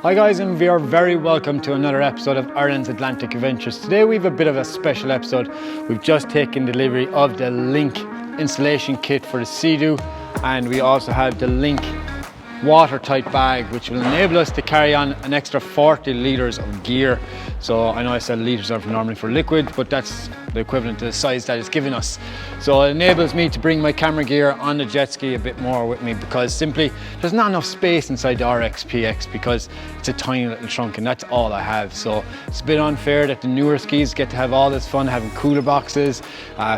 Hi guys, and we are very welcome to another episode of Ireland's Atlantic Adventures. Today we have a bit of a special episode. We've just taken delivery of the LinQ installation kit for the Seadoo, and we also have the LinQ watertight bag, which will enable us to carry on an extra 40 litres of gear. So I know I said litres are normally for liquid, but that's the equivalent to the size that it's given us. So it enables me to bring my camera gear on the jet ski a bit more with me, because simply there's not enough space inside the RXPX because it's a tiny little trunk and that's all I have. So it's a bit unfair that the newer skis get to have all this fun, having cooler boxes,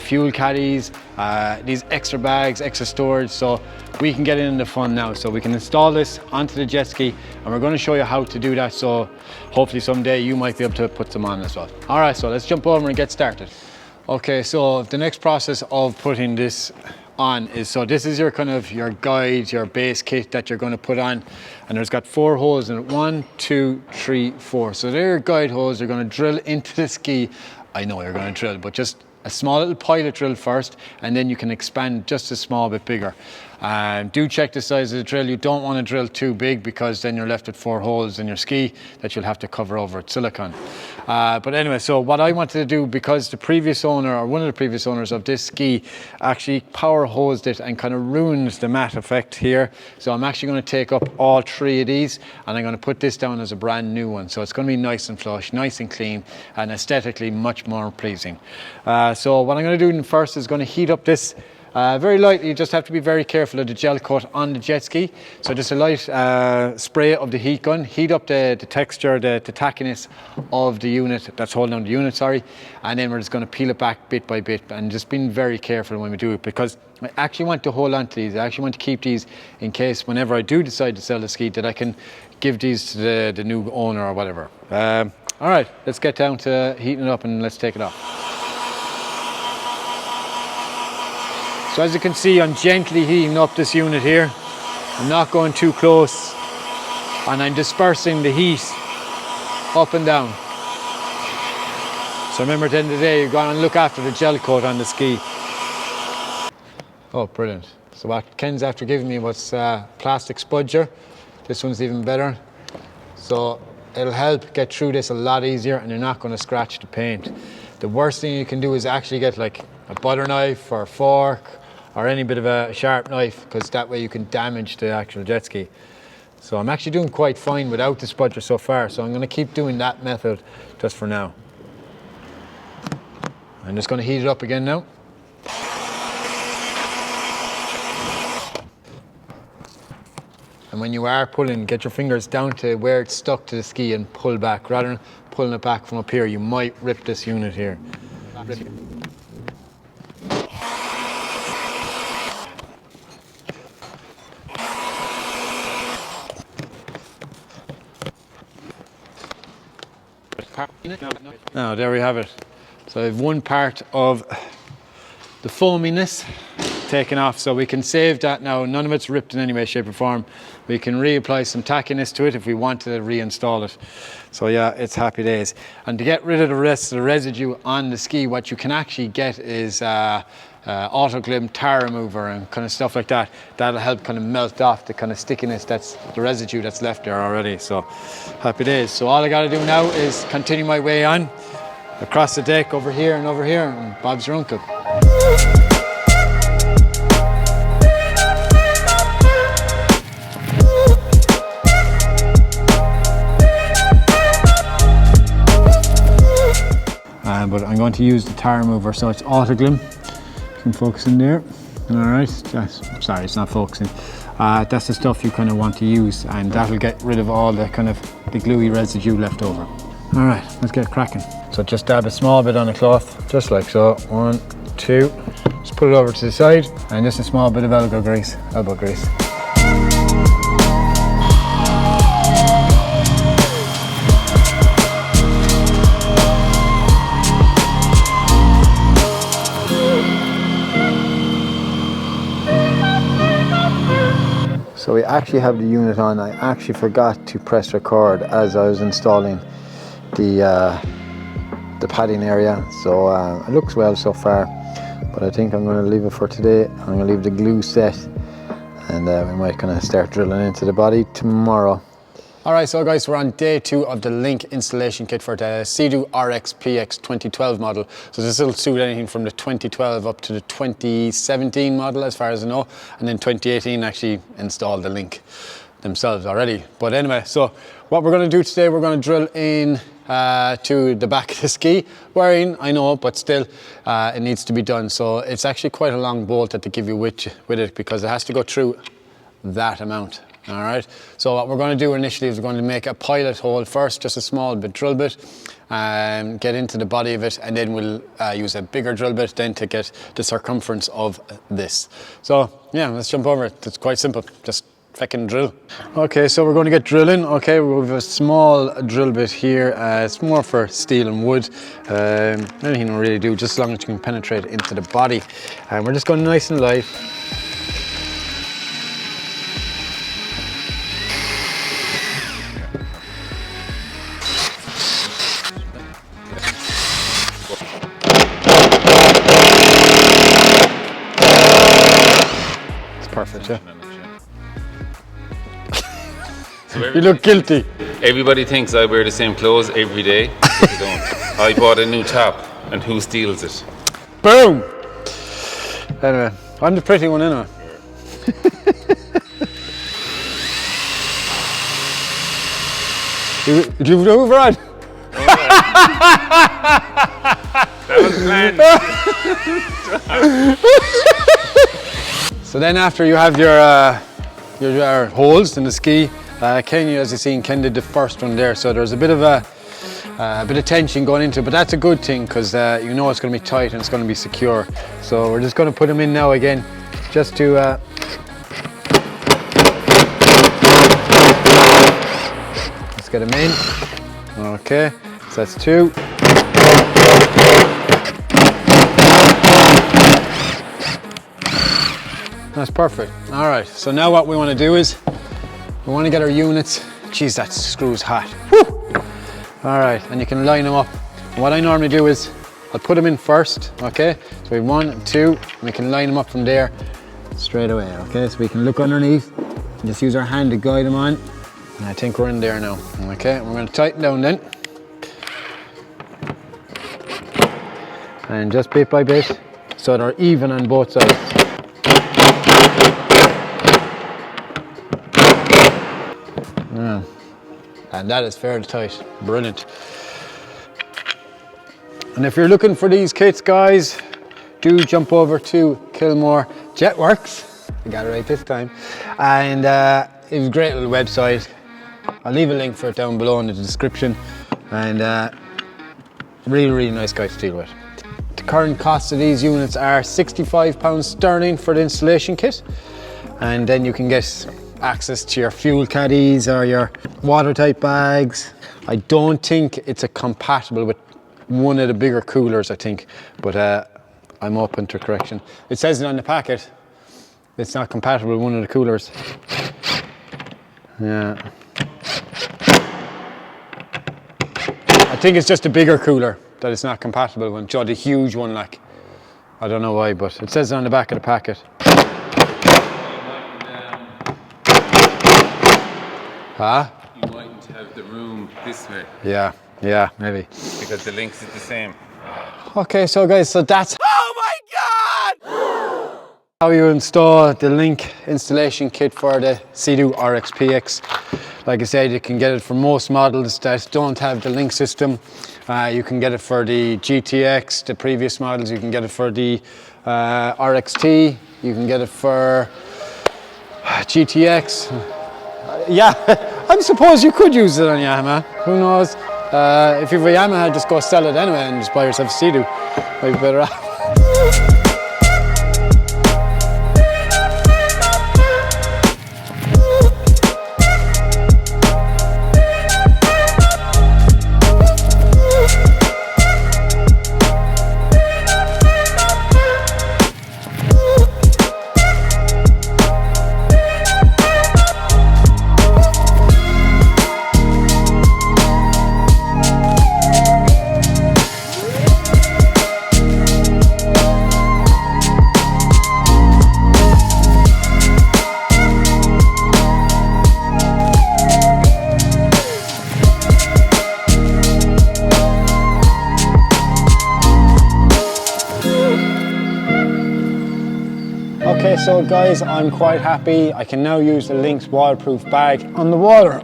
fuel caddies, these extra bags, extra storage, so we can get in the fun now. So we can install this onto the jet ski, and we're going to show you how to do that, so hopefully someday you might be able to put some on as well. All right, so let's jump over and get started. Okay, so the next process of putting this on is, so this is your kind of your guide, your base kit that you're going to put on, and there's got 4 holes in it. 1, 2, 3, 4. So they're your guide holes. You're going to drill into the ski. I know you're going to drill, but just a small little pilot drill first, and then you can expand just a small bit bigger. Do check the size of the drill. You don't want to drill too big, because then you're left with 4 holes in your ski that you'll have to cover over with silicone. But anyway, so what I wanted to do, because the previous owner, or one of the previous owners of this ski, actually power hosed it and kind of ruined the matte effect here. So I'm actually going to take up all 3 of these, and I'm going to put this down as a brand new one. So it's going to be nice and flush, nice and clean, and aesthetically much more pleasing. So what I'm going to do first is going to heat up this very lightly. You just have to be very careful of the gel coat on the jet ski. So just a light spray of the heat gun, heat up the texture, the tackiness of the unit that's holding on the unit, sorry, and then we're just going to peel it back bit by bit, and just being very careful when we do it, because I actually want to hold on to these. I actually want to keep these in case whenever I do decide to sell the ski, that I can give these to the new owner or whatever. All right, let's get down to heating it up and let's take it off. So as you can see, I'm gently heating up this unit here. I'm not going too close, and I'm dispersing the heat up and down. So remember, at the end of the day, you're going to look after the gel coat on the ski. Oh, brilliant. So what Ken's after giving me was plastic spudger. This one's even better. So it'll help get through this a lot easier, and you're not going to scratch the paint. The worst thing you can do is actually get like a butter knife or a fork or any bit of a sharp knife, because that way you can damage the actual jet ski. So I'm actually doing quite fine without the spudger so far, so I'm going to keep doing that method just for now. I'm just going to heat it up again now. And when you are pulling, get your fingers down to where it's stuck to the ski and pull back. Rather than pulling it back from up here, you might rip this unit here. Now there we have it. So I have one part of the foaminess taken off, so we can save that now. None of it's ripped in any way, shape or form. We can reapply some tackiness to it if we want to reinstall it. So yeah, it's happy days. And to get rid of the rest of the residue on the ski, what you can actually get is auto glue, tar remover and kind of stuff like that. That'll help kind of melt off the kind of stickiness, that's the residue that's left there already. So happy days. So all I got to do now is continue my way on across the deck over here, and Bob's your uncle. But I'm going to use the tar remover, so it's auto glue. You can focus in there. All right, sorry, it's not focusing. That's the stuff you kind of want to use, and that'll get rid of all the kind of the gluey residue left over. All right, let's get cracking. So just dab a small bit on the cloth, just like so. 1, 2. Just put it over to the side, and just a small bit of elbow grease. So we actually have the unit on. I actually forgot to press record as I was installing the padding area. So it looks well so far, but I think I'm going to leave it for today. I'm going to leave the glue set, and we might kind of start drilling into the body tomorrow. Alright, so guys, we're on day 2 of the LinQ installation kit for the Seadoo RXPX 2012 model. So this will suit anything from the 2012 up to the 2017 model as far as I know. And then 2018 actually installed the LinQ themselves already. But anyway, so what we're going to do today, we're going to drill in to the back of the ski. Wearing, I know, but still it needs to be done. So it's actually quite a long bolt that they give you with it, because it has to go through that amount. All right, so what we're going to do initially is we're going to make a pilot hole first, just a small bit drill bit, get into the body of it, and then we'll use a bigger drill bit then to get the circumference of this. So yeah, let's jump over it. It's quite simple, just fucking drill. Okay, so we're going to get drilling. Okay, we have a small drill bit here. It's more for steel and wood. Anything will really do, just as long as you can penetrate into the body. And we're just going nice and light. Perfect, yeah. So you look guilty. Everybody thinks I wear the same clothes every day, but I don't. I bought a new top, and who steals it? Boom! Anyway, I'm the pretty one anyway. Did you move right? That was planned. So then after you have your holes in the ski, Ken, as you've seen, Ken did the first one there, so there's a bit of tension going into it, but that's a good thing, because you know it's going to be tight and it's going to be secure. So we're just going to put them in now again, just to let's get them in. Okay, so that's 2. That's perfect. All right, so now what we want to do is we want to get our units. Geez, that screw's hot. Woo! All right, and you can line them up. What I normally do is I'll put them in first, okay? So we have 1, 2, and we can line them up from there straight away, okay? So we can look underneath and just use our hand to guide them on. And I think we're in there now, okay? We're going to tighten down then. And just bit by bit, so they're even on both sides. Yeah. And that is fairly tight. Brilliant. And if you're looking for these kits, guys, do jump over to Kilmore Jetworks. I got it right this time. And it's a great little website. I'll leave a link for it down below in the description. And really, really nice guy to deal with. The current cost of these units are £65 sterling for the installation kit. And then you can get access to your fuel caddies or your watertight bags. I don't think it's compatible with one of the bigger coolers, I think, but I'm open to correction. It says it on the packet, it's not compatible with one of the coolers. Yeah. I think it's just a bigger cooler that it's not compatible with. The huge one, like, I don't know why, but it says it on the back of the packet. Huh? You mightn't have the room this way. Yeah, maybe. Because the LinQ is the same. Okay, so guys, so that's Oh my God! how you install the LinQ installation kit for the Seadoo RXPX. Like I said, you can get it for most models that don't have the LinQ system. You can get it for the GTR-X, the previous models. You can get it for the RXT. You can get it for GTX. Yeah, I suppose you could use it on Yamaha. Who knows? If you have a Yamaha, just go sell it anyway and just buy yourself a Seadoo. Might be better off. so guys, I'm quite happy. I can now use the LinQ's waterproof bag on the water.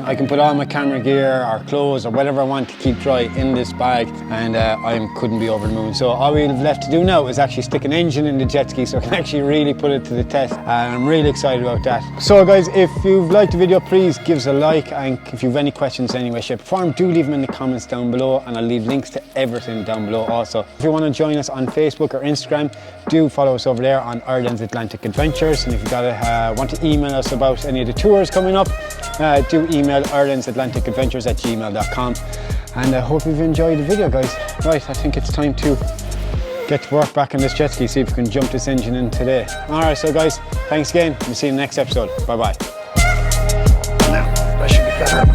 I can put all my camera gear or clothes or whatever I want to keep dry in this bag, and I couldn't be over the moon. So all we've left to do now is actually stick an engine in the jet ski so I can actually really put it to the test, and I'm really excited about that. So guys, if you've liked the video, please give us a like, and if you have any questions in any way, shape or form, do leave them in the comments down below, and I'll leave links to everything down below also. If you want to join us on Facebook or Instagram, do follow us over there on Ireland's Atlantic Adventures, and if you want to email us about any of the tours coming up, do email irelandsatlanticadventures@gmail.com. and I hope you've enjoyed the video, guys. Right, I think it's time to get to work back on this jet ski, see if we can jump this engine in today. Alright, so guys, thanks again. We'll see you in the next episode. Bye bye. Now, that should be better.